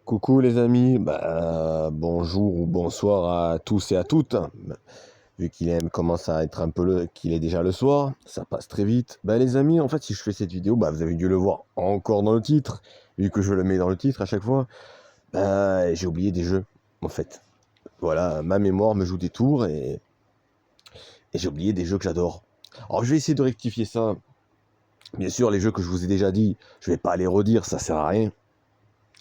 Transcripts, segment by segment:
Coucou les amis, bonjour ou bonsoir à tous et à toutes. Vu commence à être qu'il est déjà le soir, ça passe très vite. Les amis, en fait, si je fais cette vidéo, vous avez dû le voir encore dans le titre, vu que je le mets dans le titre à chaque fois. J'ai oublié des jeux, en fait. Voilà, ma mémoire me joue des tours et j'ai oublié des jeux que j'adore. Alors je vais essayer de rectifier ça. Bien sûr, les jeux que je vous ai déjà dit, je vais pas les redire, ça sert à rien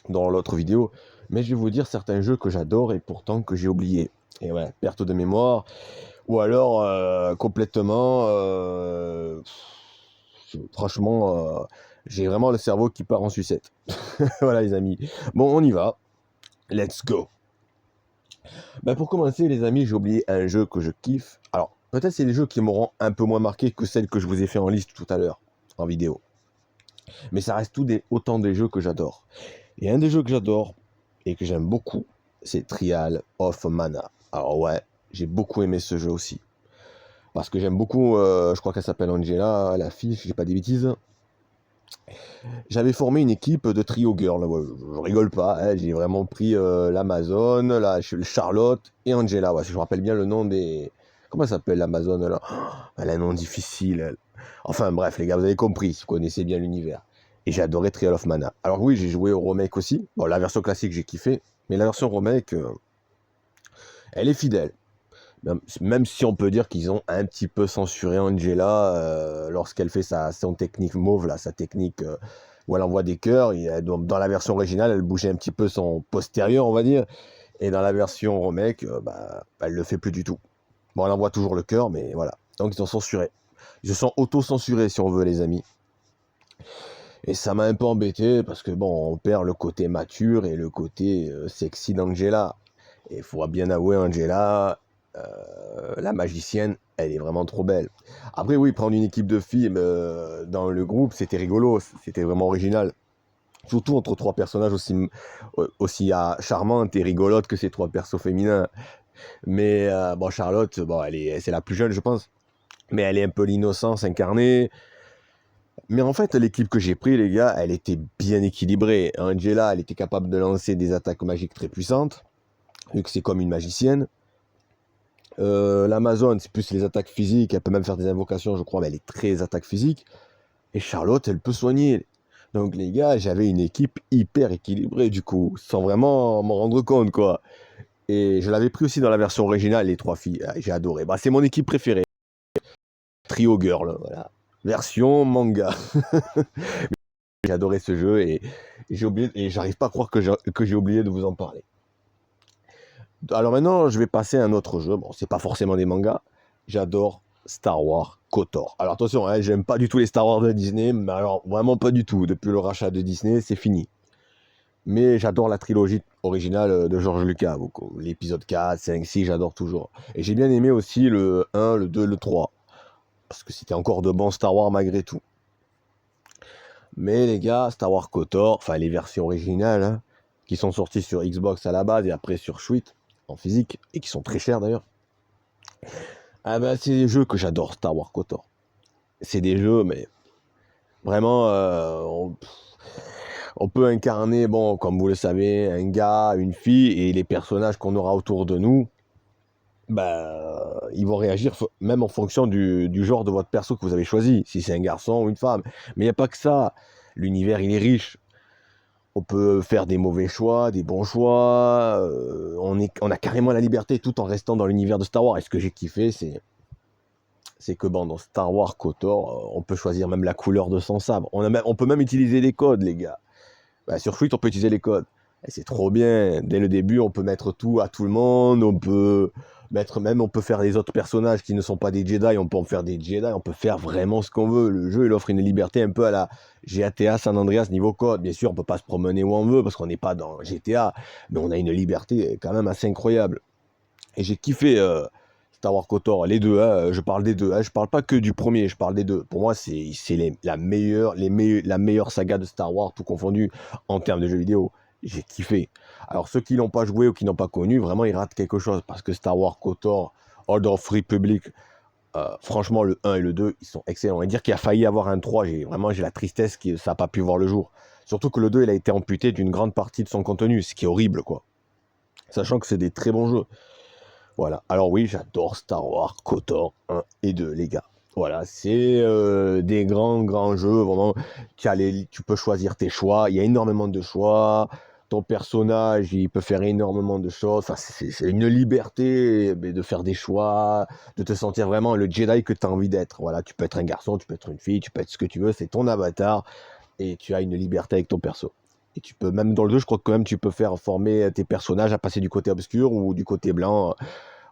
dans l'autre vidéo, mais je vais vous dire certains jeux que j'adore et pourtant que j'ai oublié. Et ouais, perte de mémoire, ou alors complètement, franchement, j'ai vraiment le cerveau qui part en sucette. Voilà les amis. Bon, on y va. Let's go. Pour commencer les amis, j'ai oublié un jeu que je kiffe. Alors, peut-être c'est les jeux qui m'auront un peu moins marqué que celles que je vous ai fait en liste tout à l'heure, en vidéo. Mais ça reste autant des jeux que j'adore. Et un des jeux que j'adore et que j'aime beaucoup, c'est Trial of Mana. Alors ouais, j'ai beaucoup aimé ce jeu aussi. Parce que j'aime beaucoup, je crois qu'elle s'appelle Angela, la fille, si j'ai pas des bêtises. J'avais formé une équipe de trio girl, ouais, je rigole pas, hein, j'ai vraiment pris l'Amazon, Charlotte et Angela. Ouais, si je me rappelle bien le nom des... Comment elle s'appelle l'Amazon là? Elle a un nom difficile. Elle. Enfin bref, les gars, vous avez compris, si vous connaissez bien l'univers. Et j'ai adoré Trial of Mana. Alors oui, j'ai joué au remake aussi. Bon, la version classique, j'ai kiffé. Mais la version remake, elle est fidèle. Même si on peut dire qu'ils ont un petit peu censuré Angela lorsqu'elle fait son technique mauve, là, sa technique où elle envoie des cœurs. Dans la version originale, elle bougeait un petit peu son postérieur, on va dire. Et dans la version remake, elle le fait plus du tout. Bon, elle envoie toujours le cœur, mais voilà. Donc ils ont censuré. Ils se sont auto-censurés, si on veut, les amis. Et ça m'a un peu embêté, parce que bon, on perd le côté mature et le côté sexy d'Angela. Et il faut bien avouer, Angela, la magicienne, elle est vraiment trop belle. Après, oui, prendre une équipe de filles dans le groupe, c'était rigolo, c'était vraiment original. Surtout entre trois personnages aussi charmantes et rigolotes que ces trois persos féminins. Mais bon, Charlotte, bon, c'est la plus jeune, je pense. Mais elle est un peu l'innocence incarnée. Mais en fait, l'équipe que j'ai pris, les gars, elle était bien équilibrée. Angela, elle était capable de lancer des attaques magiques très puissantes, vu que c'est comme une magicienne. L'Amazon, c'est plus les attaques physiques. Elle peut même faire des invocations, je crois, mais elle est très attaque physique. Et Charlotte, elle peut soigner. Donc, les gars, j'avais une équipe hyper équilibrée, du coup, sans vraiment m'en rendre compte, quoi. Et je l'avais pris aussi dans la version originale, les trois filles. Ah, j'ai adoré. C'est mon équipe préférée. Trio Girl, voilà. Version manga. J'ai adoré ce jeu et j'ai oublié, et j'arrive pas à croire que j'ai oublié de vous en parler. Alors maintenant, je vais passer à un autre jeu. Bon, c'est pas forcément des mangas. J'adore Star Wars KOTOR. Alors attention, hein, j'aime pas du tout les Star Wars de Disney, mais alors vraiment pas du tout. Depuis le rachat de Disney, c'est fini. Mais j'adore la trilogie originale de George Lucas. L'épisode 4, 5, 6, j'adore toujours. Et j'ai bien aimé aussi le 1, le 2, le 3. Parce que c'était encore de bons Star Wars malgré tout. Mais les gars, Star Wars KOTOR, enfin les versions originales, hein, qui sont sorties sur Xbox à la base et après sur Switch en physique, et qui sont très chers d'ailleurs. C'est des jeux que j'adore, Star Wars KOTOR. C'est des jeux, mais vraiment, on peut incarner, bon, comme vous le savez, un gars, une fille, et les personnages qu'on aura autour de nous, ils vont réagir même en fonction du genre de votre perso que vous avez choisi, si c'est un garçon ou une femme. Mais il n'y a pas que ça. L'univers, il est riche. On peut faire des mauvais choix, des bons choix. On a carrément la liberté tout en restant dans l'univers de Star Wars. Et ce que j'ai kiffé, c'est que bon, dans Star Wars KOTOR, on peut choisir même la couleur de son sabre. On peut même utiliser les codes, les gars. Sur Switch, on peut utiliser les codes. Et c'est trop bien. Dès le début, on peut mettre tout à tout le monde. On peut faire les autres personnages qui ne sont pas des Jedi. On peut en faire des Jedi. On peut faire vraiment ce qu'on veut. Le jeu, il offre une liberté un peu à la GTA San Andreas niveau code. Bien sûr, on peut pas se promener où on veut parce qu'on n'est pas dans GTA. Mais on a une liberté quand même assez incroyable. Et j'ai kiffé Star Wars KOTOR, les deux. Hein, je parle des deux. Hein, je parle pas que du premier. Je parle des deux. Pour moi, c'est la meilleure saga de Star Wars, tout confondu en termes de jeux vidéo. J'ai kiffé. Alors ceux qui l'ont pas joué ou qui n'ont pas connu, vraiment ils ratent quelque chose parce que Star Wars KOTOR, Order of Republic, franchement le 1 et le 2, ils sont excellents. Et dire qu'il a failli avoir un 3, j'ai la tristesse que ça n'a pas pu voir le jour. Surtout que le 2, il a été amputé d'une grande partie de son contenu, ce qui est horrible, quoi. Sachant que c'est des très bons jeux. Voilà. Alors oui, j'adore Star Wars KOTOR 1 et 2, les gars. Voilà, c'est des grands jeux, vraiment. Tu peux choisir tes choix, il y a énormément de choix. Ton personnage, il peut faire énormément de choses. Enfin, c'est une liberté de faire des choix, de te sentir vraiment le Jedi que tu as envie d'être. Voilà, tu peux être un garçon, tu peux être une fille, tu peux être ce que tu veux, c'est ton avatar et tu as une liberté avec ton perso. Et tu peux, même dans le jeu, je crois que quand même tu peux faire former tes personnages à passer du côté obscur ou du côté blanc.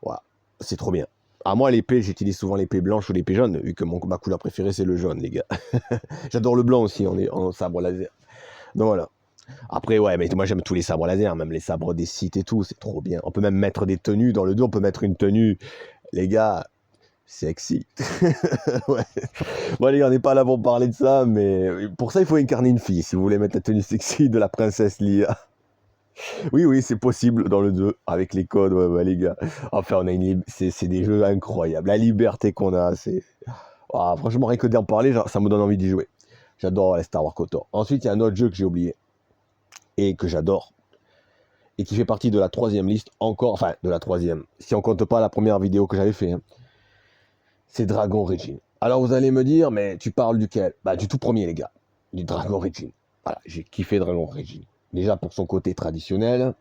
Voilà, c'est trop bien. À moi, l'épée, j'utilise souvent l'épée blanche ou l'épée jaune, vu que ma couleur préférée, c'est le jaune, les gars. J'adore le blanc aussi, en sabre laser. Donc voilà. Après, ouais, mais moi, j'aime tous les sabres laser, même les sabres des sites et tout, c'est trop bien. On peut même mettre des tenues dans le dos, on peut mettre une tenue. Les gars, sexy. Ouais. Bon, les gars, on n'est pas là pour parler de ça, mais pour ça, il faut incarner une fille, si vous voulez mettre la tenue sexy de la princesse Lia. Oui, oui, c'est possible dans le 2, avec les codes, ouais, les gars. Enfin, c'est des jeux incroyables. La liberté qu'on a, c'est... Ah, franchement, rien que d'en parler, ça me donne envie d'y jouer. J'adore les Star Wars KOTOR. Ensuite, il y a un autre jeu que j'ai oublié, et que j'adore, et qui fait partie de la 3e liste, encore, enfin, de la 3e, si on compte pas la première vidéo que j'avais fait, hein. C'est Dragon Origin. Alors, vous allez me dire, mais tu parles duquel? Bah, du tout premier, les gars. Du Dragon Origin. Voilà, j'ai kiffé Dragon Origin. Déjà pour son côté traditionnel,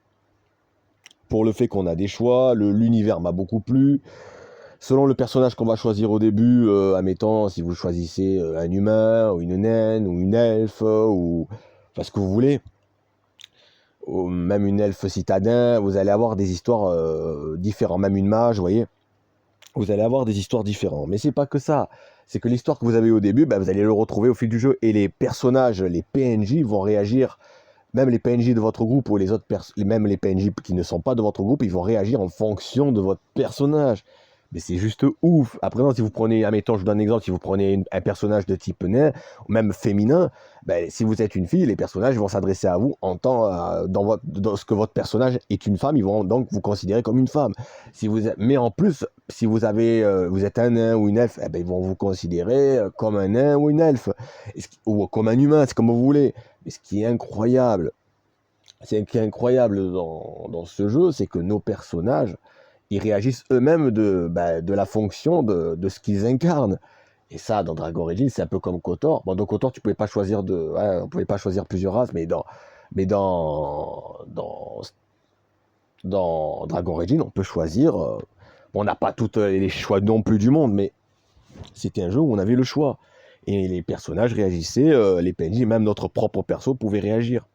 pour le fait qu'on a des choix, l'univers m'a beaucoup plu. Selon le personnage qu'on va choisir au début, admettons, si vous choisissez un humain, ou une naine, ou une elfe, ou enfin, ce que vous voulez, ou même une elfe citadin, vous allez avoir des histoires différentes, même une mage, vous voyez, vous allez avoir des histoires différentes. Mais c'est pas que ça, c'est que l'histoire que vous avez au début, vous allez le retrouver au fil du jeu, et les personnages, les PNJ vont réagir. Même les PNJ de votre groupe ou les autres même les PNJ qui ne sont pas de votre groupe, ils vont réagir en fonction de votre personnage. Mais c'est juste ouf. Après, non, si vous prenez, admettons, je vous donne un exemple, si vous prenez un personnage de type nain, ou même féminin, si vous êtes une fille, les personnages vont s'adresser à vous en tant, dans ce que votre personnage est une femme, ils vont donc vous considérer comme une femme. Mais en plus, si vous êtes un nain ou une elfe, ils vont vous considérer comme un nain ou une elfe, ou comme un humain, c'est comme vous voulez. Mais ce qui est incroyable, dans ce jeu, c'est que nos personnages, ils réagissent eux-mêmes de la fonction de ce qu'ils incarnent. Et ça, dans Dragon Origins, c'est un peu comme KOTOR. Bon, dans KOTOR, tu pouvais pas choisir on pouvait pas choisir plusieurs races, dans Dragon Origins, on peut choisir. On n'a pas tous les choix non plus du monde, mais c'était un jeu où on avait le choix. Et les personnages réagissaient, les PNJ, même notre propre perso pouvait réagir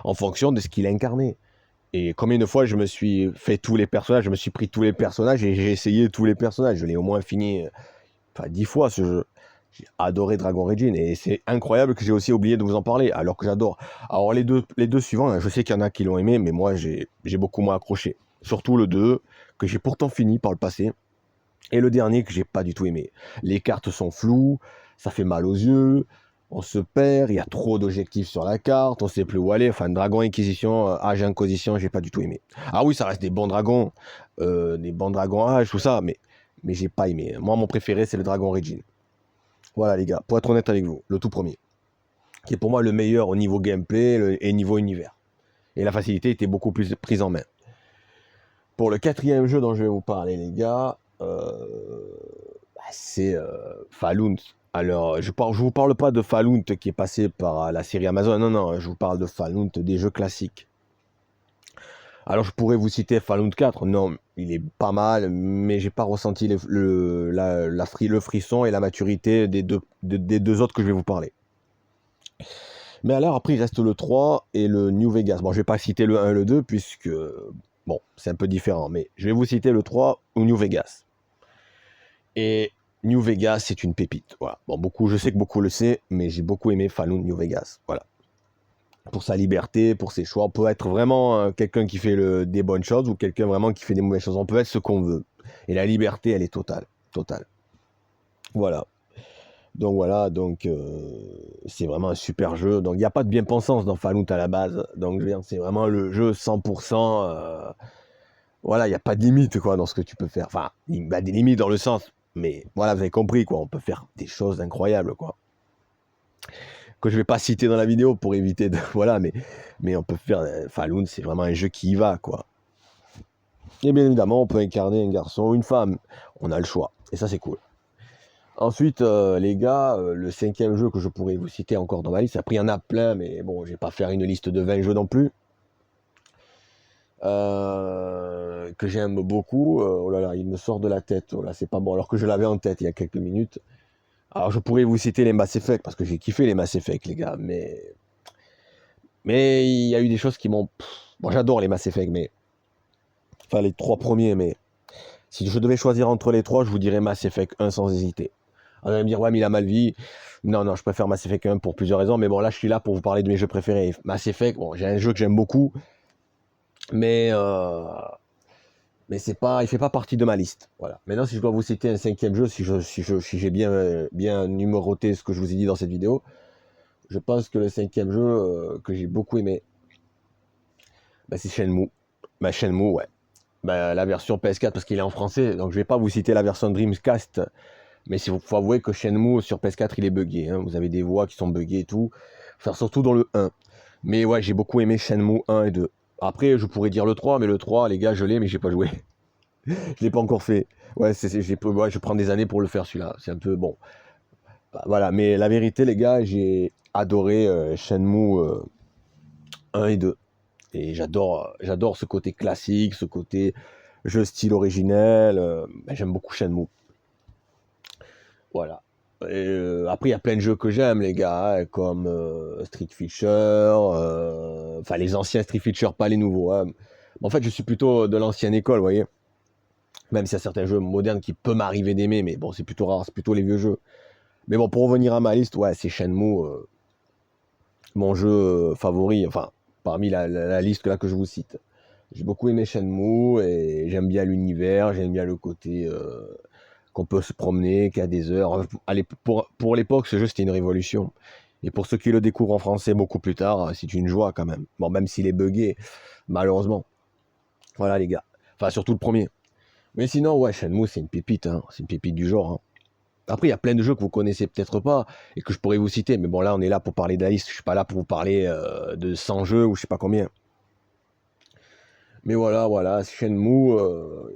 en fonction de ce qu'il incarnait. Et combien de fois je me suis fait tous les personnages, je me suis pris tous les personnages et j'ai essayé tous les personnages. Je l'ai au moins fini 10 fois ce jeu. J'ai adoré Dragon Origin et c'est incroyable que j'ai aussi oublié de vous en parler alors que j'adore. Alors les deux suivants, je sais qu'il y en a qui l'ont aimé, mais moi j'ai beaucoup moins accroché. Surtout le 2, que j'ai pourtant fini par le passé. Et le dernier que j'ai pas du tout aimé. Les cartes sont floues, ça fait mal aux yeux, on se perd, il y a trop d'objectifs sur la carte, on sait plus où aller. Enfin, Dragon Inquisition, Age Inquisition, j'ai pas du tout aimé. Ah oui, ça reste des bons dragons, Age, tout ça, mais j'ai pas aimé. Moi, mon préféré, c'est le Dragon Origin. Voilà, les gars, pour être honnête avec vous, le tout premier, qui est pour moi le meilleur au niveau gameplay et niveau univers. Et la facilité était beaucoup plus prise en main. Pour le 4e jeu dont je vais vous parler, les gars, c'est Fallout. Alors, je vous parle pas de Fallout qui est passé par la série Amazon, non, je vous parle de Fallout des jeux classiques. Alors, je pourrais vous citer Fallout 4, non, il est pas mal, mais j'ai pas ressenti le frisson et la maturité des deux autres que je vais vous parler. Mais alors, après, il reste le 3 et le New Vegas. Bon, je vais pas citer le 1 et le 2, puisque, bon, c'est un peu différent, mais je vais vous citer le 3 ou New Vegas. Et New Vegas, c'est une pépite. Voilà. Bon, je sais que beaucoup le savent, mais j'ai beaucoup aimé Fallout New Vegas. Voilà. Pour sa liberté, pour ses choix. On peut être vraiment quelqu'un qui fait des bonnes choses ou quelqu'un vraiment qui fait des mauvaises choses. On peut être ce qu'on veut. Et la liberté, elle est totale. Totale. Voilà. Donc c'est vraiment un super jeu. Donc il n'y a pas de bien-pensance dans Fallout à la base. Donc je veux dire, c'est vraiment le jeu 100%. Voilà, il n'y a pas de limite quoi dans ce que tu peux faire. Enfin, des limites dans le sens. Mais voilà, vous avez compris quoi. On peut faire des choses incroyables quoi. que je vais pas citer dans la vidéo pour éviter de... Voilà, mais on peut faire... Falloon, c'est vraiment un jeu qui y va, quoi. Et bien évidemment, on peut incarner un garçon ou une femme. On a le choix. Et ça, c'est cool. Ensuite, les gars, le 5e jeu que je pourrais vous citer encore dans ma liste, après il y en a plein, mais bon, je vais pas faire une liste de 20 jeux non plus, que j'aime beaucoup. Oh là là, il me sort de la tête, oh là, c'est pas bon, alors que je l'avais en tête il y a quelques minutes. Alors je pourrais vous citer les Mass Effect, parce que j'ai kiffé les Mass Effect, les gars, mais il y a eu des choses qui m'ont... Bon, j'adore les Mass Effect, mais... Enfin, les 3 premiers, mais... Si je devais choisir entre les 3, je vous dirais Mass Effect 1 sans hésiter. On va me dire, ouais, mais il a mal vie. Non, non, je préfère Mass Effect 1 pour plusieurs raisons. Mais bon, là, je suis là pour vous parler de mes jeux préférés. Mass Effect, bon, j'ai un jeu que j'aime beaucoup. Mais c'est pas, il fait pas partie de ma liste. Voilà. Maintenant, si je dois vous citer un 5e jeu, si j'ai bien numéroté ce que je vous ai dit dans cette vidéo, je pense que le 5e jeu que j'ai beaucoup aimé, bah, c'est Shenmue. Bah, Shenmue, ouais. Bah, la version PS4, parce qu'il est en français. Donc, je vais pas vous citer la version Dreamcast. Mais il faut avouer que Shenmue sur PS4 il est buggé, hein. Vous avez des voix qui sont buggées et tout. Enfin, surtout dans le 1. Mais ouais, j'ai beaucoup aimé Shenmue 1 et 2. Après, je pourrais dire le 3, mais le 3, les gars, je l'ai, mais j'ai pas joué. Je l'ai pas encore fait. Ouais, ouais, je prends des années pour le faire celui-là. C'est un peu bon. Bah, voilà, mais la vérité, les gars, j'ai adoré Shenmue 1 et 2. Et j'adore ce côté classique, ce côté jeu style originel. Bah, j'aime beaucoup Shenmue. Voilà. Après, il y a plein de jeux que j'aime, les gars, hein, comme Street Fighter, enfin les anciens Street Fighter, pas les nouveaux, hein. En fait, je suis plutôt de l'ancienne école, vous voyez. Même s'il y a certains jeux modernes qui peuvent m'arriver d'aimer, mais bon, c'est plutôt rare, c'est plutôt les vieux jeux. Mais bon, pour revenir à ma liste, ouais, c'est Shenmue, mon jeu favori, enfin, parmi la liste là que je vous cite. J'ai beaucoup aimé Shenmue et j'aime bien l'univers, j'aime bien le côté qu'on peut se promener, qu'à des heures. Allez, pour l'époque, ce jeu, c'était une révolution. Et pour ceux qui le découvrent en français beaucoup plus tard, c'est une joie quand même. Bon, même s'il est buggé, malheureusement. Voilà, les gars. Enfin, surtout le premier. Mais sinon, ouais, Shenmue, c'est une pépite, hein. C'est une pépite du genre, hein. Après, il y a plein de jeux que vous connaissez peut-être pas et que je pourrais vous citer. Mais bon, là, on est là pour parler de la liste. Je suis pas là pour vous parler de 100 jeux ou je sais pas combien. Mais voilà, Shenmue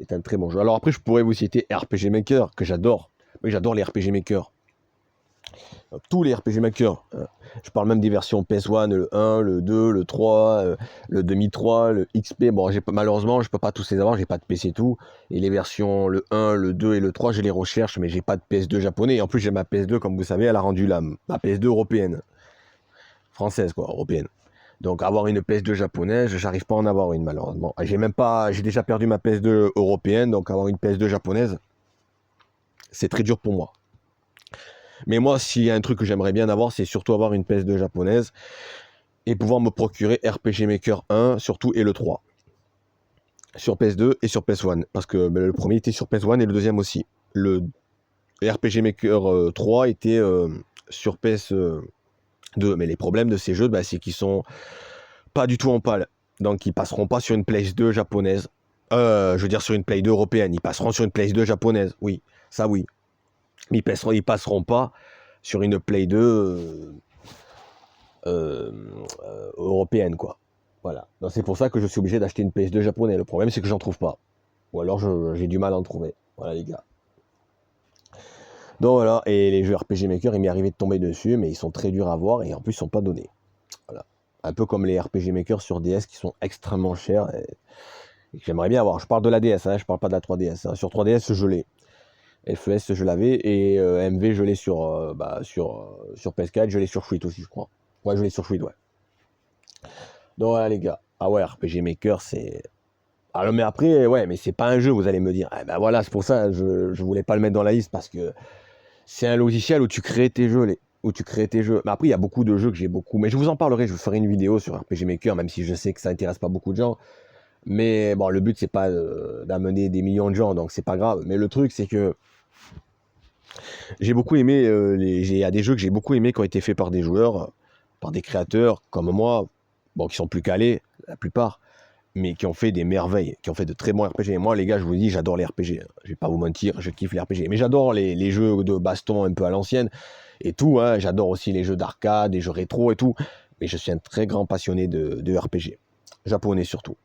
est un très bon jeu. Alors après, je pourrais vous citer RPG Maker, que j'adore. Oui, j'adore les RPG Maker. Tous les RPG Maker. Je parle même des versions PS1, le 1, le 2, le 3, le demi 3, le XP. Bon, malheureusement, je peux pas tous les avoir, j'ai pas de PC et tout. Et les versions, le 1, le 2 et le 3, je les recherche, mais j'ai pas de PS2 japonais. Et en plus, j'ai ma PS2, comme vous savez, elle a rendu ma PS2 européenne. Française, quoi, européenne. Donc avoir une PS2 japonaise, j'arrive pas à en avoir une malheureusement. J'ai déjà perdu ma PS2 européenne, donc avoir une PS2 japonaise, c'est très dur pour moi. Mais moi, s'il y a un truc que j'aimerais bien avoir, c'est surtout avoir une PS2 japonaise et pouvoir me procurer RPG Maker 1 surtout et le 3 sur PS2 et sur PS1 parce que le premier était sur PS1 et le deuxième aussi. Le RPG Maker 3 était sur PS2. Mais les problèmes de ces jeux, bah, c'est qu'ils sont pas du tout en pâle. Donc ils passeront pas sur une Play 2 japonaise. Je veux dire sur une Play 2 européenne. Ils passeront sur une Play 2 japonaise. Oui, ça oui. Ils passeront pas sur une Play 2 européenne, quoi. Voilà. Donc c'est pour ça que je suis obligé d'acheter une PS2 japonaise. Le problème c'est que j'en trouve pas. Ou alors j'ai du mal à en trouver. Voilà les gars. Donc voilà, et les jeux RPG Maker, il m'est arrivé de tomber dessus, mais ils sont très durs à voir et en plus ils sont pas donnés. Voilà. Un peu comme les RPG Maker sur DS qui sont extrêmement chers et que j'aimerais bien avoir. Je parle de la DS, hein, je parle pas de la 3DS. Hein. Sur 3DS, je l'ai. FES, je l'avais et MV, je l'ai sur PS4, je l'ai sur Switch aussi, je crois. Ouais, je l'ai sur Switch, ouais. Donc voilà les gars. Ah ouais, RPG Maker, c'est... Ah mais après, ouais, mais c'est pas un jeu, vous allez me dire. Ah ben voilà, c'est pour ça, je voulais pas le mettre dans la liste parce que c'est un logiciel où tu crées tes jeux, Mais après, il y a beaucoup de jeux que j'ai beaucoup. Mais je vous en parlerai, je vous ferai une vidéo sur RPG Maker, même si je sais que ça intéresse pas beaucoup de gens. Mais bon, le but, c'est pas d'amener des millions de gens, donc c'est pas grave. Mais le truc, c'est que j'ai beaucoup aimé, il y a des jeux que j'ai beaucoup aimé qui ont été faits par des joueurs, par des créateurs comme moi, bon, qui sont plus calés, la plupart, mais qui ont fait des merveilles, qui ont fait de très bons RPG. Et moi, les gars, je vous dis, j'adore les RPG. Je vais pas vous mentir, je kiffe les RPG. Mais j'adore les jeux de baston un peu à l'ancienne. et tout, hein. J'adore aussi les jeux d'arcade, les jeux rétro et tout, mais je suis un très grand passionné de RPG, japonais surtout.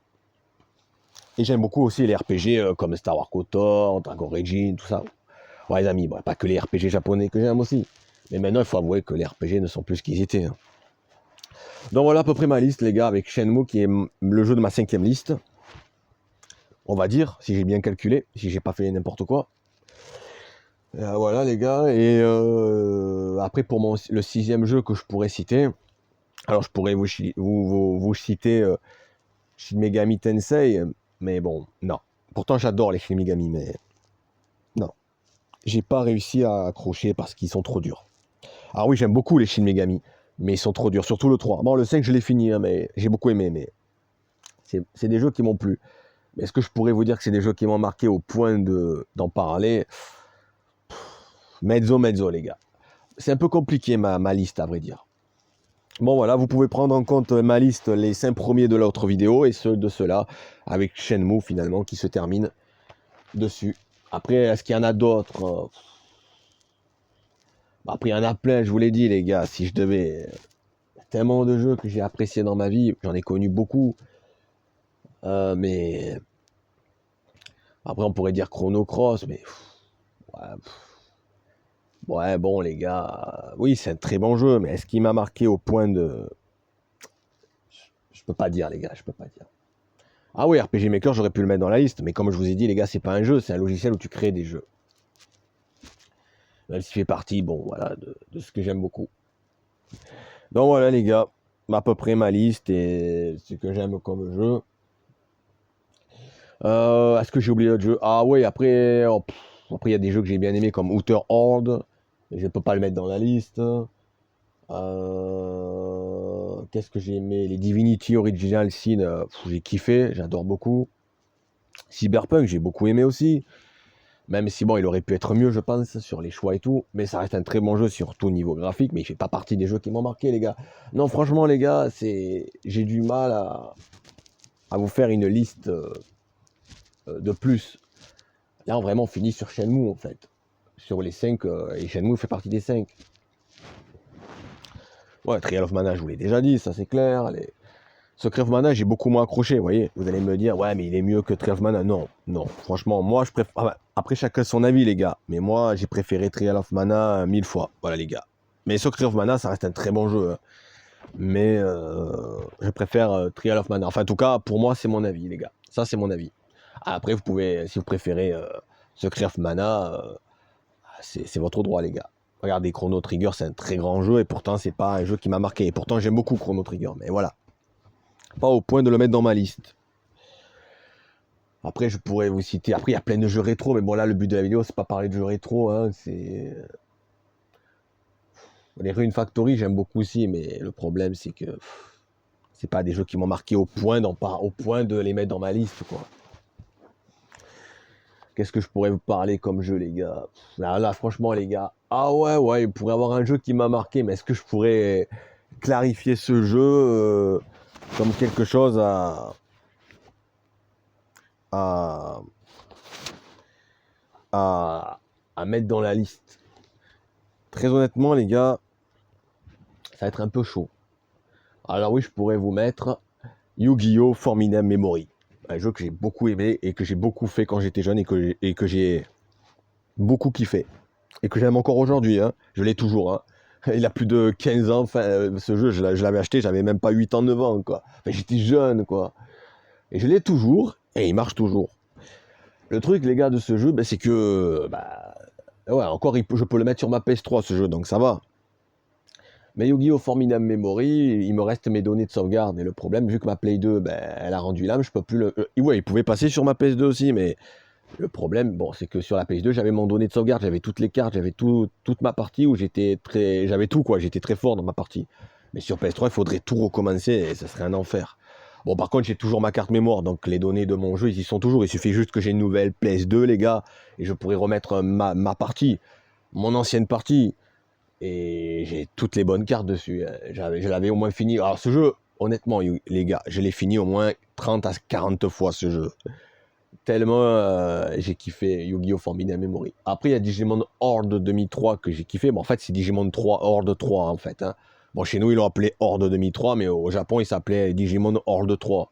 Et j'aime beaucoup aussi les RPG comme Star Wars KOTOR, Dragon Origin, tout ça. Ouais les amis, bon, pas que les RPG japonais que j'aime aussi, mais maintenant il faut avouer que les RPG ne sont plus ce qu'ils étaient, hein. Donc voilà à peu près ma liste les gars, avec Shenmue qui est le jeu de ma 5e liste. On va dire, si j'ai bien calculé, si j'ai pas fait n'importe quoi. Voilà les gars, et après pour le 6e jeu que je pourrais citer, alors je pourrais vous citer Shin Megami Tensei, mais bon, non. Pourtant j'adore les Shin Megami, mais non. J'ai pas réussi à accrocher parce qu'ils sont trop durs. Alors oui, j'aime beaucoup les Shin Megami, mais ils sont trop durs, surtout le 3. Bon, le 5 je l'ai fini, hein, mais j'ai beaucoup aimé, mais c'est des jeux qui m'ont plu. Mais est-ce que je pourrais vous dire que c'est des jeux qui m'ont marqué au point d'en parler? Mezzo, les gars. C'est un peu compliqué ma liste, à vrai dire. Bon, voilà, vous pouvez prendre en compte ma liste, les 5 premiers de l'autre vidéo, et ceux de ceux-là, avec Shenmue, finalement, qui se termine dessus. Après, est-ce qu'il y en a d'autres? Après, il y en a plein, je vous l'ai dit, les gars. Si je devais... Tellement de jeux que j'ai appréciés dans ma vie, j'en ai connu beaucoup. Mais... Après, on pourrait dire Chrono Cross, mais... Ouais, ouais, bon, les gars, oui, c'est un très bon jeu, mais est-ce qu'il m'a marqué au point de... Je peux pas dire, les gars, je peux pas dire. Ah oui, RPG Maker, j'aurais pu le mettre dans la liste, mais comme je vous ai dit, les gars, c'est pas un jeu, c'est un logiciel où tu crées des jeux. Même s'il fait partie, bon, voilà, de ce que j'aime beaucoup. Donc voilà, les gars, à peu près ma liste et ce que j'aime comme jeu. Est-ce que j'ai oublié d'autres jeux? Ah oui, après, après, il y a des jeux que j'ai bien aimés comme Outer Horde. Je ne peux pas le mettre dans la liste. Qu'est-ce que j'ai aimé? Les Divinity Original Sin, j'ai kiffé, j'adore beaucoup. Cyberpunk, j'ai beaucoup aimé aussi. Même si bon, il aurait pu être mieux, je pense, sur les choix et tout. Mais ça reste un très bon jeu, surtout au niveau graphique. Mais il fait pas partie des jeux qui m'ont marqué, les gars. Non, franchement, les gars, j'ai du mal à vous faire une liste de plus. Là, on vraiment finit sur Shenmue, en fait. Sur les 5, et Shenmue fait partie des 5. Ouais, Trial of Mana, je vous l'ai déjà dit, ça c'est clair. Secret of Mana, j'ai beaucoup moins accroché, vous voyez. Vous allez me dire, ouais, mais il est mieux que Trial of Mana. Non, non, franchement, moi, je préfère... Après, chacun son avis, les gars. Mais moi, j'ai préféré Trial of Mana 1000 fois. Voilà, les gars. Mais Secret of Mana, ça reste un très bon jeu, hein. Mais je préfère Trial of Mana. Enfin, en tout cas, pour moi, c'est mon avis, les gars. Ça, c'est mon avis. Après, vous pouvez, si vous préférez Secret of Mana, c'est votre droit, les gars. Regardez, Chrono Trigger, c'est un très grand jeu, et pourtant, c'est pas un jeu qui m'a marqué. Et pourtant, j'aime beaucoup Chrono Trigger, mais voilà. Pas au point de le mettre dans ma liste. Après, je pourrais vous citer... Après, il y a plein de jeux rétro, mais bon, là, le but de la vidéo, c'est pas parler de jeux rétro, hein, c'est... Les Rune Factory, j'aime beaucoup aussi, mais le problème, c'est que... c'est pas des jeux qui m'ont marqué au point de les mettre dans ma liste, quoi. Qu'est-ce que je pourrais vous parler comme jeu, les gars? Là, franchement, les gars... Ah ouais, il pourrait y avoir un jeu qui m'a marqué, mais est-ce que je pourrais clarifier ce jeu comme quelque chose à mettre dans la liste? Très honnêtement, les gars, ça va être un peu chaud. Alors oui, je pourrais vous mettre Yu-Gi-Oh! Formidable Memory. Un jeu que j'ai beaucoup aimé et que j'ai beaucoup fait quand j'étais jeune et que j'ai beaucoup kiffé. Et que j'aime encore aujourd'hui, hein. Je l'ai toujours, hein. Il a plus de 15 ans, enfin, ce jeu, je l'avais acheté, j'avais même pas 8 ans, 9 ans, quoi. Enfin, j'étais jeune, quoi. Et je l'ai toujours, et il marche toujours. Le truc, les gars, de ce jeu, c'est que... ouais, encore, je peux le mettre sur ma PS3, ce jeu, donc ça va. Mais Yu-Gi-Oh! Formidable Memory, il me reste mes données de sauvegarde. Et le problème, vu que ma Play 2, elle a rendu l'âme, je peux plus le... ouais, il pouvait passer sur ma PS2 aussi, mais... Le problème, bon, c'est que sur la PS2, j'avais mon données de sauvegarde, j'avais toutes les cartes, j'avais toute ma partie où j'avais tout, quoi, j'étais très fort dans ma partie. Mais sur PS3, il faudrait tout recommencer et ça serait un enfer. Bon, par contre, j'ai toujours ma carte mémoire, donc les données de mon jeu, ils y sont toujours. Il suffit juste que j'ai une nouvelle PS2, les gars, et je pourrais remettre ma partie, mon ancienne partie. Et j'ai toutes les bonnes cartes dessus. Je l'avais au moins fini. Alors, ce jeu, honnêtement, les gars, je l'ai fini au moins 30 à 40 fois, ce jeu. Tellement j'ai kiffé Yu-Gi-Oh! Forbidden Memory. Après, il y a Digimon Horde 2003 que j'ai kiffé. Bon, en fait, c'est Digimon 3, Horde 3, en fait. Hein. Bon, chez nous, ils l'ont appelé Horde 2003, mais au Japon, il s'appelait Digimon Horde 3.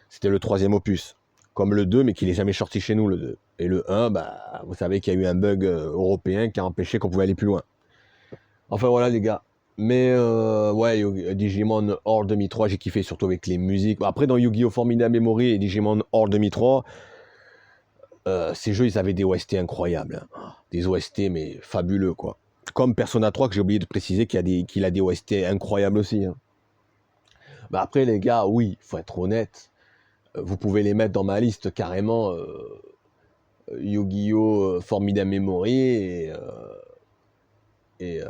C'était le troisième opus. Comme le 2, mais qui n'est jamais sorti chez nous, le 2. Et le 1, bah, vous savez qu'il y a eu un bug européen qui a empêché qu'on pouvait aller plus loin. Enfin, voilà, les gars. Mais ouais, Digimon Horde 2003, j'ai kiffé, surtout avec les musiques. Après, dans Yu-Gi-Oh! Forbidden Memory et Digimon Horde 2003, ces jeux, ils avaient des OST incroyables. Hein. Des OST, mais fabuleux, quoi. Comme Persona 3, que j'ai oublié de préciser qu'il a des OST incroyables aussi. Hein. Bah après, les gars, oui, faut être honnête. Vous pouvez les mettre dans ma liste carrément. Yu-Gi-Oh! Forbidden Memory et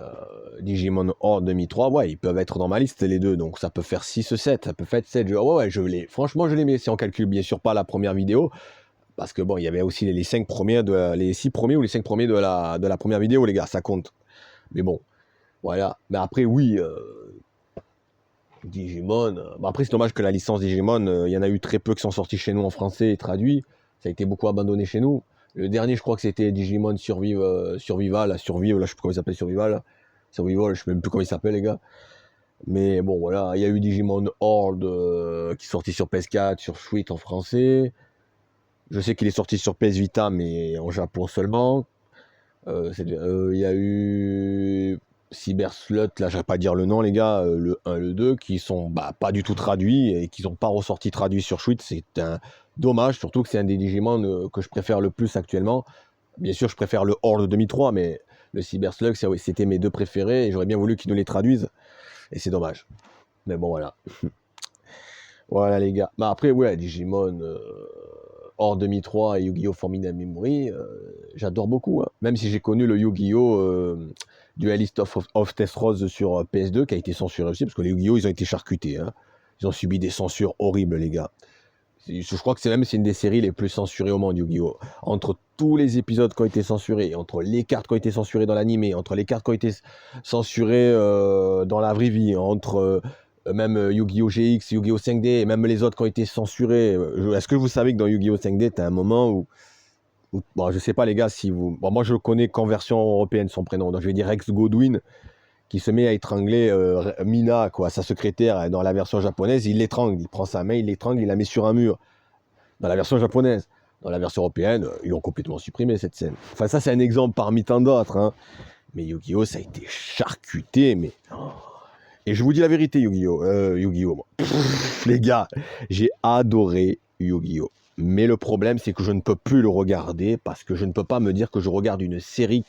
Digimon Horde 2003, ouais, ils peuvent être dans ma liste les deux, donc ça peut faire 6, 7, ça peut faire 7. Ouais, franchement, je les mets, si on calcule bien sûr pas la première vidéo, parce que bon, il y avait aussi les 5 premiers, les 6 premiers ou les 5 premiers de la première vidéo, les gars, ça compte. Mais bon, voilà. Mais après, oui, Digimon, bah après, c'est dommage que la licence Digimon, il y en a eu très peu qui sont sortis chez nous en français et traduits, ça a été beaucoup abandonné chez nous. Le dernier, je crois que c'était Digimon Survival, là, je sais plus comment il s'appelle, Survival, je sais même plus comment il s'appelle, les gars. Mais bon, voilà, il y a eu Digimon Horde qui est sorti sur PS4, sur Switch en français. Je sais qu'il est sorti sur PS Vita, mais en Japon seulement. Il y a eu Cyber Slot, là, je vais pas dire le nom, les gars, le 1, le 2, qui sont pas du tout traduits et qui n'ont pas ressorti traduits sur Switch. C'est un dommage, surtout que c'est un des Digimon que je préfère le plus actuellement. Bien sûr, je préfère le Horde 2003, mais le Cyber Slug, c'était mes deux préférés et j'aurais bien voulu qu'ils nous les traduisent. Et c'est dommage. Mais bon, voilà. Voilà, les gars. Bah, après, ouais, Digimon Horde 2003 et Yu-Gi-Oh! Forbidden Memory, j'adore beaucoup. Hein. Même si j'ai connu le Yu-Gi-Oh! Duelist of Rose sur PS2 qui a été censuré aussi, parce que les Yu-Gi-Oh! Ils ont été charcutés. Hein. Ils ont subi des censures horribles, les gars. Je crois que c'est une des séries les plus censurées au monde, Yu-Gi-Oh! Entre tous les épisodes qui ont été censurés, entre les cartes qui ont été censurées dans l'animé, entre les cartes qui ont été censurées dans la vraie vie, entre même Yu-Gi-Oh! GX, Yu-Gi-Oh! 5D, et même les autres qui ont été censurés. Est-ce que vous savez que dans Yu-Gi-Oh! 5D, t'as un moment où bon, je sais pas les gars si vous... Bon, moi je le connais qu'en version européenne son prénom, donc je vais dire Rex Godwin, qui se met à étrangler Mina, quoi, sa secrétaire, dans la version japonaise, il l'étrangle, il prend sa main, il l'étrangle, il la met sur un mur, dans la version japonaise. Dans la version européenne, ils ont complètement supprimé cette scène. Enfin, ça, c'est un exemple parmi tant d'autres. Hein. Mais Yu-Gi-Oh! Ça a été charcuté, mais... Et je vous dis la vérité, Yu-Gi-Oh! Moi. Les gars, j'ai adoré Yu-Gi-Oh! Mais le problème, c'est que je ne peux plus le regarder parce que je ne peux pas me dire que je regarde une série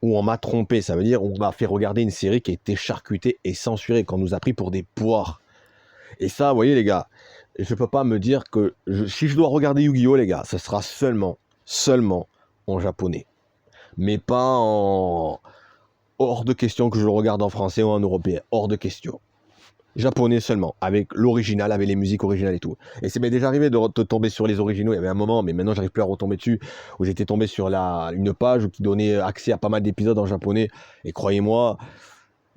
où on m'a trompé. Ça veut dire qu'on m'a fait regarder une série qui a été charcutée et censurée, qu'on nous a pris pour des poires. Et ça, vous voyez les gars, je ne peux pas me dire que si je dois regarder Yu-Gi-Oh! Les gars, ce sera seulement en japonais. Mais pas en... Hors de question que je le regarde en français ou en européen. Hors de question. Japonais seulement, avec l'original, avec les musiques originales et tout. Et c'est m'est déjà arrivé de tomber sur les originaux, il y avait un moment, mais maintenant j'arrive plus à retomber dessus, où j'étais tombé sur une page qui donnait accès à pas mal d'épisodes en japonais, et croyez-moi,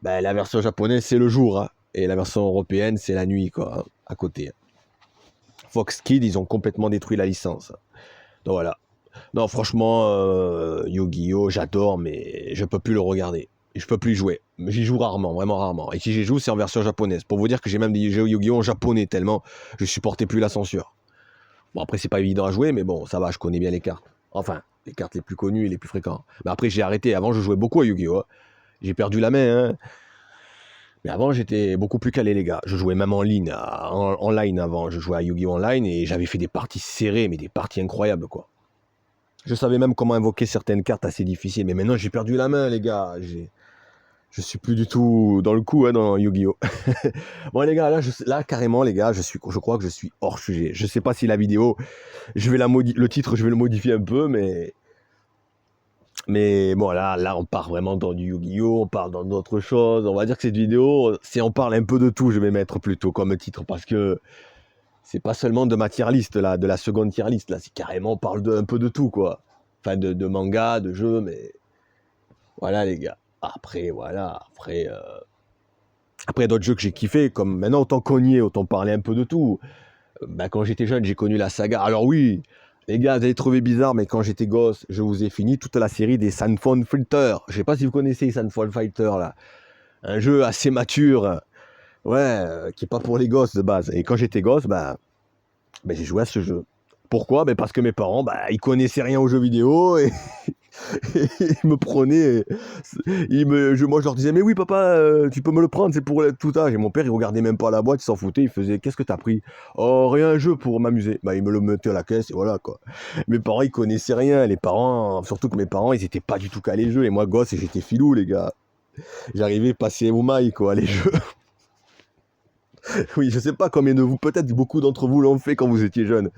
ben, la version japonaise c'est le jour, hein, et la version européenne c'est la nuit, quoi, hein, à côté. Fox Kids, ils ont complètement détruit la licence. Donc voilà. Non, franchement, Yu-Gi-Oh! J'adore, mais je peux plus le regarder. Je peux plus y jouer. J'y joue rarement, vraiment rarement. Et si j'y joue, c'est en version japonaise. Pour vous dire que j'ai même des jeux Yu-Gi-Oh! En japonais, tellement je supportais plus la censure. Bon, après, c'est pas évident à jouer, mais bon, ça va, je connais bien les cartes. Enfin, les cartes les plus connues et les plus fréquentes. Mais après, j'ai arrêté. Avant, je jouais beaucoup à Yu-Gi-Oh! J'ai perdu la main, hein. Mais avant, j'étais beaucoup plus calé, les gars. Je jouais même en ligne, en ligne avant. Je jouais à Yu-Gi-Oh! Online et j'avais fait des parties serrées, mais des parties incroyables, quoi. Je savais même comment invoquer certaines cartes assez difficiles, mais maintenant j'ai perdu la main, les gars. Je suis plus du tout dans le coup, hein, dans Yu-Gi-Oh! Bon, les gars, là, carrément, les gars, je crois que je suis hors sujet. Je sais pas si la vidéo, le titre, je vais le modifier un peu, mais bon, là, on part vraiment dans du Yu-Gi-Oh! On parle dans d'autres choses. On va dire que cette vidéo, si on parle un peu de tout, je vais mettre plutôt comme titre, parce que c'est pas seulement de ma tier list, là, de la seconde tier list, là, c'est carrément, on parle un peu de tout, quoi. Enfin, de manga, de jeux, mais voilà, les gars. Après, voilà, après d'autres jeux que j'ai kiffé, comme maintenant, autant cogner, autant parler un peu de tout. Quand j'étais jeune, j'ai connu la saga. Alors oui, Les gars, vous allez trouver bizarre, mais quand j'étais gosse, je vous ai fini toute la série des Sanfone Filter. Je sais pas si vous connaissez Sanfone Fighter, là. Un jeu assez mature, ouais, qui est pas pour les gosses de base. Et quand j'étais gosse, j'ai joué à ce jeu. Pourquoi? Parce que mes parents, ils connaissaient rien aux jeux vidéo et, et ils me prenaient. Moi, je leur disais, mais oui, papa, tu peux me le prendre, c'est pour tout âge. Et mon père, il regardait même pas la boîte, il s'en foutait, il faisait, qu'est-ce que t'as pris? Oh, rien, un jeu pour m'amuser. Il me le mettait à la caisse et voilà, quoi. Mes parents, ils connaissaient rien. Les parents, surtout que mes parents, ils étaient pas du tout calés jeux. Et moi, gosse, j'étais filou, les gars. J'arrivais à passer au mail, quoi, les jeux. Oui, je sais pas combien de vous, peut-être beaucoup d'entre vous l'ont fait quand vous étiez jeune.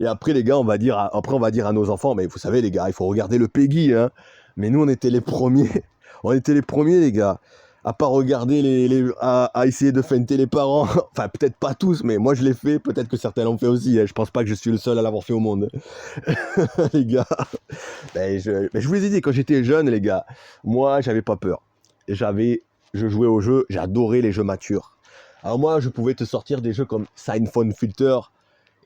Et après, les gars, on va dire à nos enfants, mais vous savez, les gars, il faut regarder le PEGI, hein. Mais nous, on était les premiers. On était les premiers, les gars. À pas regarder à essayer de feinter les parents. Enfin, peut-être pas tous, mais moi, je l'ai fait. Peut-être que certains l'ont fait aussi, hein. Je pense pas que je suis le seul à l'avoir fait au monde. Les gars. Je vous ai dit, quand j'étais jeune, les gars, moi, j'avais pas peur. Je jouais aux jeux, j'adorais les jeux matures. Alors moi, je pouvais te sortir des jeux comme Signphone Filter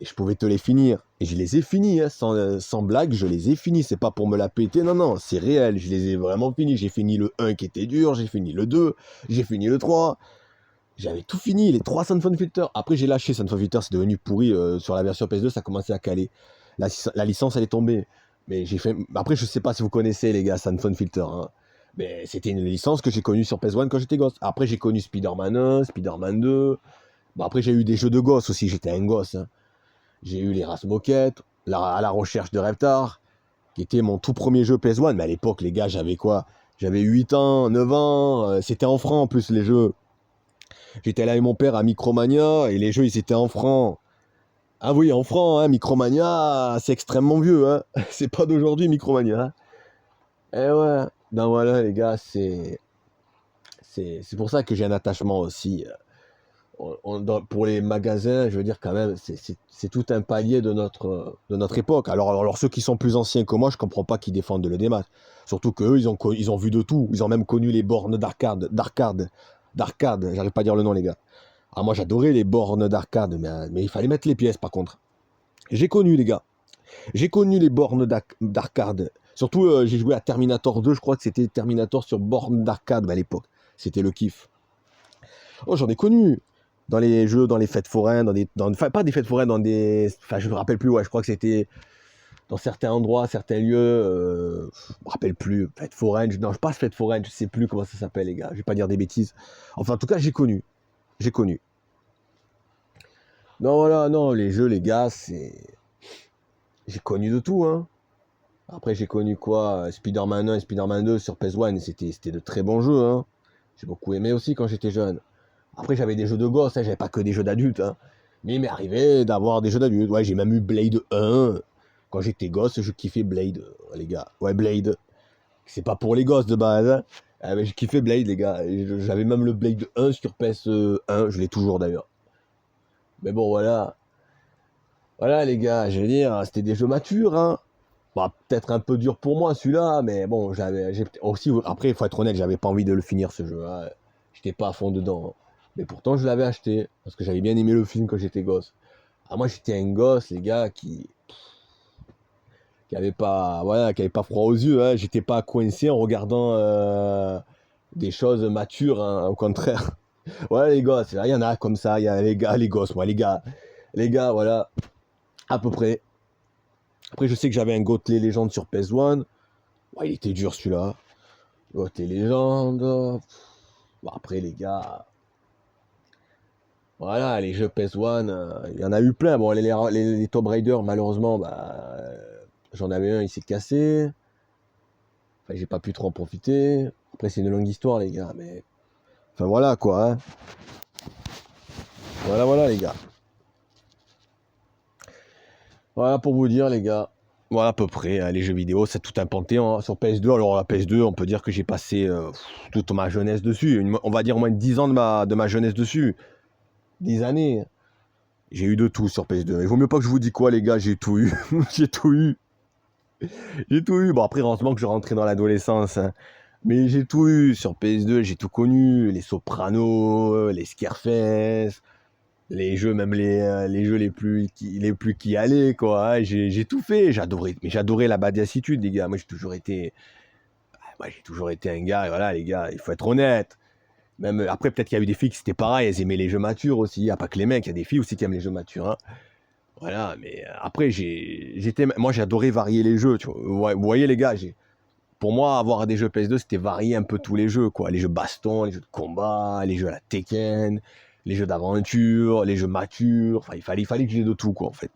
et je pouvais te les finir. Et je les ai finis, hein, sans blague, je les ai finis. C'est pas pour me la péter, non, non, c'est réel, je les ai vraiment finis. J'ai fini le 1 qui était dur, j'ai fini le 2, j'ai fini le 3. J'avais tout fini, les 3 Signphone Filter. Après, j'ai lâché Signphone Filter, c'est devenu pourri. Sur la version PS2, ça commençait à caler. La licence, elle est tombée. Mais j'ai fait. Après, je sais pas si vous connaissez, les gars, Signphone Filter, hein. Mais c'était une licence que j'ai connue sur PS1 quand j'étais gosse. Après, j'ai connu Spider-Man 1, Spider-Man 2. Bon, après, j'ai eu des jeux de gosse aussi, j'étais un gosse, hein. J'ai eu les Moquette, à la recherche de Reptar, qui était mon tout premier jeu PS1. Mais à l'époque, les gars, j'avais quoi? J'avais 8 ans, 9 ans. C'était en francs en plus, les jeux. J'étais allé avec mon père à Micromania et les jeux, ils étaient en francs. Ah oui, en francs, hein, Micromania, c'est extrêmement vieux, hein. C'est pas d'aujourd'hui, Micromania, hein. Eh ouais. Ben voilà, les gars, c'est pour ça que j'ai un attachement aussi. Pour les magasins, je veux dire quand même, c'est tout un palier de notre époque. Alors ceux qui sont plus anciens que moi, je comprends pas qu'ils défendent le démat. Surtout qu'eux, ils ont vu de tout. Ils ont même connu les bornes d'arcade. J'arrive pas à dire le nom, les gars. Ah, moi, j'adorais les bornes d'arcade, mais il fallait mettre les pièces, par contre. J'ai connu, les gars. J'ai connu les bornes d'arcade. Surtout, j'ai joué à Terminator 2, je crois que c'était Terminator sur borne d'arcade à l'époque. C'était le kiff. Oh, j'en ai connu. Dans les jeux, dans les fêtes foraines, enfin, pas des fêtes foraines, enfin, je me rappelle plus, ouais, je crois que c'était dans certains endroits, certains lieux, je me rappelle plus, fêtes foraines, non, pas fêtes foraines, je sais plus comment ça s'appelle, les gars, je vais pas dire des bêtises. Enfin, en tout cas, j'ai connu. Non, voilà, non, les jeux, les gars, j'ai connu de tout, hein. Après, j'ai connu quoi? Spider-Man 1 et Spider-Man 2 sur PS1, c'était de très bons jeux, hein. J'ai beaucoup aimé aussi quand j'étais jeune. Après, j'avais des jeux de gosses, hein, j'avais pas que des jeux d'adultes, hein. Mais il m'est arrivé d'avoir des jeux d'adultes. Ouais, j'ai même eu Blade 1. Quand j'étais gosse, je kiffais Blade, les gars. Ouais, Blade. C'est pas pour les gosses de base, hein. Ah, mais je kiffais Blade, les gars. J'avais même le Blade 1 sur PS1, je l'ai toujours d'ailleurs. Mais bon, voilà. Voilà, les gars, je veux dire, c'était des jeux matures, hein. Bah, peut-être un peu dur pour moi celui-là, mais bon, aussi, après, il faut être honnête, j'avais pas envie de le finir ce jeu, hein. J'étais pas à fond dedans, hein. Mais pourtant, je l'avais acheté, parce que j'avais bien aimé le film quand j'étais gosse. Ah, moi, j'étais un gosse, les gars, qui avait pas, voilà, qui avait pas froid aux yeux, hein. J'étais pas coincé en regardant des choses matures, hein, au contraire. Ouais, les gosses, il y en a comme ça, il y a les gars, les gosses, moi, les gars, voilà, à peu près. Après, je sais que j'avais un Gotley Legend sur PS1. Ouais, il était dur celui-là. Gotley Legend. Bon, après, les gars. Voilà, les jeux PS1, il y en a eu plein. Bon, les Tomb Raider, malheureusement, j'en avais un, il s'est cassé. Enfin, j'ai pas pu trop en profiter. Après, c'est une longue histoire, les gars. Mais. Enfin, voilà, quoi, hein. Voilà, les gars. Voilà pour vous dire, les gars. Voilà à peu près, hein, les jeux vidéo, c'est tout un panthéon, hein. Sur PS2, alors la PS2, on peut dire que j'ai passé toute ma jeunesse dessus. On va dire au moins 10 ans de ma jeunesse dessus. 10 années. J'ai eu de tout sur PS2. Il vaut mieux pas que je vous dise quoi, les gars, j'ai tout eu. J'ai tout eu. J'ai tout eu. Bon, après, heureusement que je rentrais dans l'adolescence, hein. Mais j'ai tout eu sur PS2, j'ai tout connu. Les Sopranos, les Scarface. Les jeux, même les jeux les plus qui allaient, quoi. Hein. J'ai tout fait. J'adorais la badassitude, les gars. Moi, j'ai toujours été un gars, et voilà, les gars, il faut être honnête. Même après, peut-être qu'il y a eu des filles qui c'était pareil, elles aimaient les jeux matures aussi. Il n'y a pas que les mecs, il y a des filles aussi qui aiment les jeux matures. Hein. Voilà, mais après, moi, j'adorais varier les jeux. Tu vois. Vous voyez, les gars, pour moi, avoir des jeux PS2, c'était varier un peu tous les jeux, quoi. Les jeux baston, les jeux de combat, les jeux à la Tekken, les jeux d'aventure, les jeux matures. Enfin, il fallait que j'ai de tout, quoi, en fait.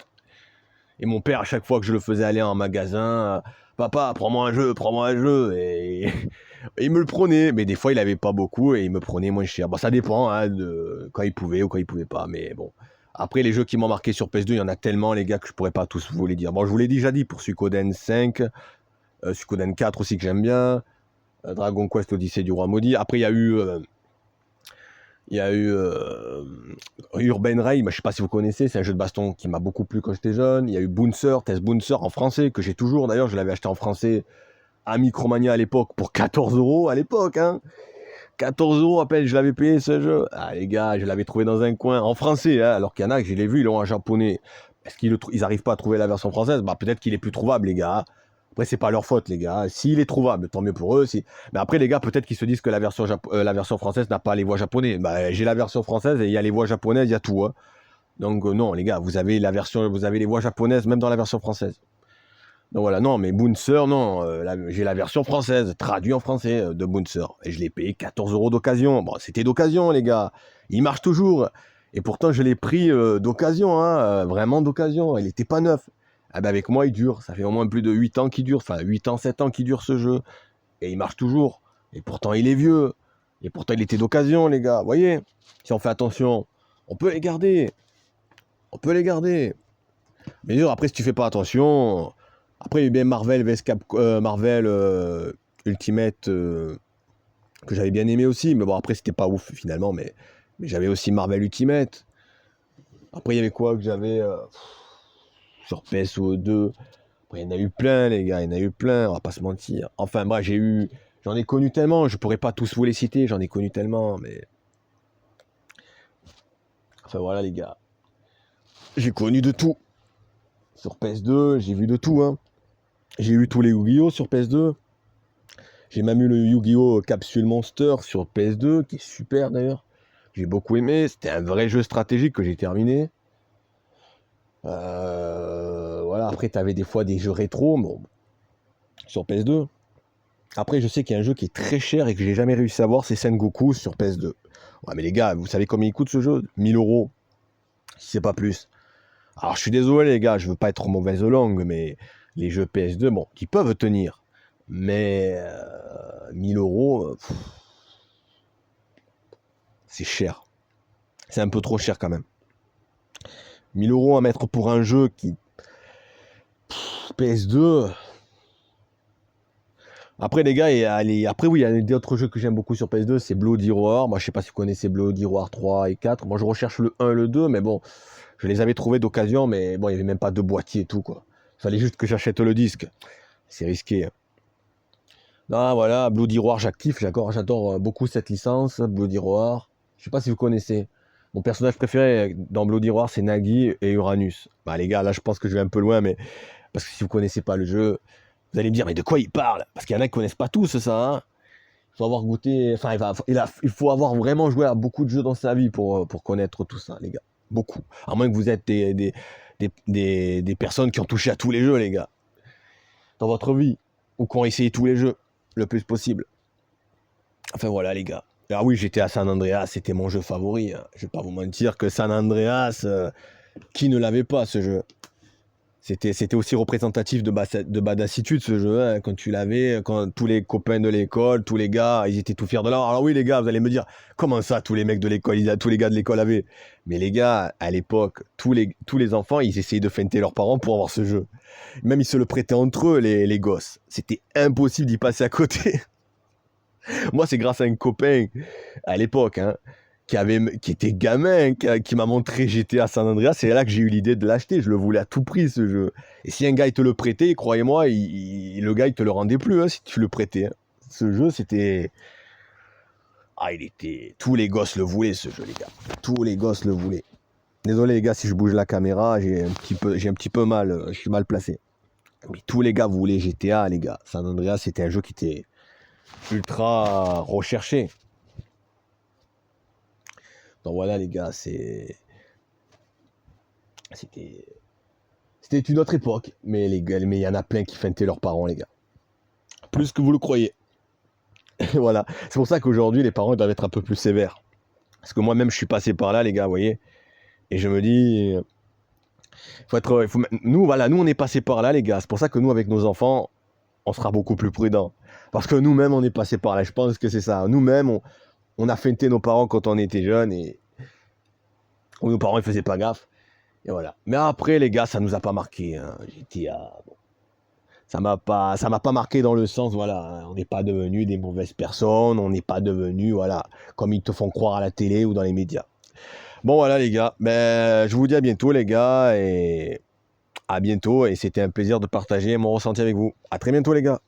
Et mon père, à chaque fois que je le faisais aller en magasin, papa, prends-moi un jeu. Et il me le prenait. Mais des fois, il avait pas beaucoup et il me prenait moins cher. Bon, ça dépend hein, de quand il pouvait ou quand il pouvait pas. Mais bon. Après, les jeux qui m'ont marqué sur PS2, il y en a tellement, les gars, que je pourrais pas tous vous les dire. Bon, je vous l'ai déjà dit pour Suikoden 5, Suikoden 4 aussi que j'aime bien, Dragon Quest Odyssée du Roi Maudit. Après, il y a eu Urban Rail, je sais pas si vous connaissez, c'est un jeu de baston qui m'a beaucoup plu quand j'étais jeune. Il y a eu Bouncer, Test Bouncer en français, que j'ai toujours d'ailleurs, je l'avais acheté en français à Micromania à l'époque pour 14 euros à l'époque. Hein. 14 euros à peine, je l'avais payé ce jeu. Ah les gars, je l'avais trouvé dans un coin en français, hein, alors qu'il y en a que je l'ai vu, ils l'ont en japonais. Est-ce qu'ils n'arrivent pas à trouver la version française? Bah peut-être qu'il est plus trouvable les gars. Après c'est pas leur faute les gars. S'il est trouvable, tant mieux pour eux. Mais après les gars, peut-être qu'ils se disent que la version française n'a pas les voix japonaises. Bah j'ai la version française et il y a les voix japonaises, il y a tout. Hein. Donc non les gars, vous avez les voix japonaises même dans la version française. Donc voilà, non, mais Bouncer, non, j'ai la version française, traduit en français de Bouncer. Et je l'ai payé 14 euros d'occasion. Bon, c'était d'occasion, les gars. Il marche toujours. Et pourtant, je l'ai pris d'occasion, hein, vraiment d'occasion. Il n'était pas neuf. Ah ben avec moi, il dure. Ça fait au moins plus de 8 ans qu'il dure. Enfin, 8 ans, 7 ans qu'il dure ce jeu. Et il marche toujours. Et pourtant, il est vieux. Et pourtant, il était d'occasion, les gars. Vous voyez, si on fait attention, on peut les garder. On peut les garder. Mais dur, après, si tu fais pas attention... Après, il y a eu bien Marvel vs Marvel Ultimate que j'avais bien aimé aussi. Mais bon, après, c'était pas ouf finalement. Mais j'avais aussi Marvel Ultimate. Après, il y avait quoi que j'avais sur PSO2. Après, il y en a eu plein, les gars. Il y en a eu plein, on va pas se mentir. Enfin, bref, j'en ai connu tellement. Je pourrais pas tous vous les citer. J'en ai connu tellement. Mais. Enfin, voilà, les gars. J'ai connu de tout. Sur PS2, j'ai vu de tout, hein. J'ai eu tous les Yu-Gi-Oh sur PS2. J'ai même eu le Yu-Gi-Oh Capsule Monster sur PS2, qui est super d'ailleurs. J'ai beaucoup aimé. C'était un vrai jeu stratégique que j'ai terminé. Voilà. Après, t'avais des fois des jeux rétro, bon, sur PS2. Après, je sais qu'il y a un jeu qui est très cher et que j'ai jamais réussi à voir, c'est Sengoku sur PS2. Ouais, mais les gars, vous savez combien il coûte ce jeu? 1000 euros, si c'est pas plus. Alors, je suis désolé, les gars, je veux pas être mauvaise langue, mais les jeux PS2, bon, qui peuvent tenir. Mais 1000 euros, c'est cher. C'est un peu trop cher quand même. 1000 euros à mettre pour un jeu qui... PS2... Après les gars, après oui, il y a d'autres jeux que j'aime beaucoup sur PS2, c'est Bloody Roar. Moi je sais pas si vous connaissez Bloody Roar 3 et 4. Moi je recherche le 1 et le 2, mais bon, je les avais trouvés d'occasion, mais bon, il n'y avait même pas de boîtier et tout quoi. Il fallait juste que j'achète le disque. C'est risqué. Hein. Non, voilà, Bloody Roar, j'adore beaucoup cette licence, Bloody Roar. Je sais pas si vous connaissez. Mon personnage préféré dans Bloody Roar, c'est Nagi et Uranus. Bah les gars, là je pense que je vais un peu loin, mais parce que si vous connaissez pas le jeu, vous allez me dire, mais de quoi il parle? Parce qu'il y en a qui connaissent pas tous ça. Hein. Il faut avoir goûté, enfin, il faut avoir vraiment joué à beaucoup de jeux dans sa vie pour connaître tout ça, les gars. Beaucoup. À moins que vous êtes des personnes qui ont touché à tous les jeux, les gars. Dans votre vie. Ou qui ont essayé tous les jeux, le plus possible. Enfin, voilà, les gars. Ah oui, j'étais à San Andreas, c'était mon jeu favori. Hein. Je vais pas vous mentir que San Andreas, qui ne l'avait pas, ce jeu? C'était aussi représentatif de badassitude ce jeu, hein, quand tu l'avais, quand tous les copains de l'école, tous les gars, ils étaient tout fiers de l'avoir. Alors oui les gars, vous allez me dire, comment ça tous les mecs de l'école, tous les gars de l'école avaient? Mais les gars, à l'époque, tous les enfants, ils essayaient de feinter leurs parents pour avoir ce jeu. Même ils se le prêtaient entre eux, les gosses. C'était impossible d'y passer à côté. Moi c'est grâce à un copain, à l'époque, hein, qui était gamin, qui m'a montré GTA San Andreas, c'est là que j'ai eu l'idée de l'acheter. Je le voulais à tout prix ce jeu. Et si un gars il te le prêtait, croyez-moi, le gars il te le rendait plus hein, si tu le prêtais. Hein. Ce jeu c'était... Ah tous les gosses le voulaient ce jeu les gars. Tous les gosses le voulaient. Désolé les gars si je bouge la caméra, j'ai un petit peu mal, je suis mal placé. Mais tous les gars voulaient GTA les gars. San Andreas c'était un jeu qui était ultra recherché. Donc voilà les gars, c'était une autre époque, mais les gars, mais il y en a plein qui feintaient leurs parents les gars. Plus que vous le croyez. Voilà, c'est pour ça qu'aujourd'hui les parents doivent être un peu plus sévères. Parce que moi-même je suis passé par là les gars, vous voyez. Et je me dis, nous voilà, nous on est passé par là les gars. C'est pour ça que nous avec nos enfants, on sera beaucoup plus prudents. Parce que nous-mêmes on est passé par là. Je pense que c'est ça. Nous-mêmes on a feinté nos parents quand on était jeunes et nos parents ils faisaient pas gaffe. Et voilà. Mais après les gars, ça nous a pas marqué. Hein. Bon, ça m'a pas marqué dans le sens voilà, hein, on n'est pas devenus des mauvaises personnes, on n'est pas devenus voilà comme ils te font croire à la télé ou dans les médias. Bon voilà les gars, ben, je vous dis à bientôt les gars et à bientôt et c'était un plaisir de partager mon ressenti avec vous. À très bientôt les gars.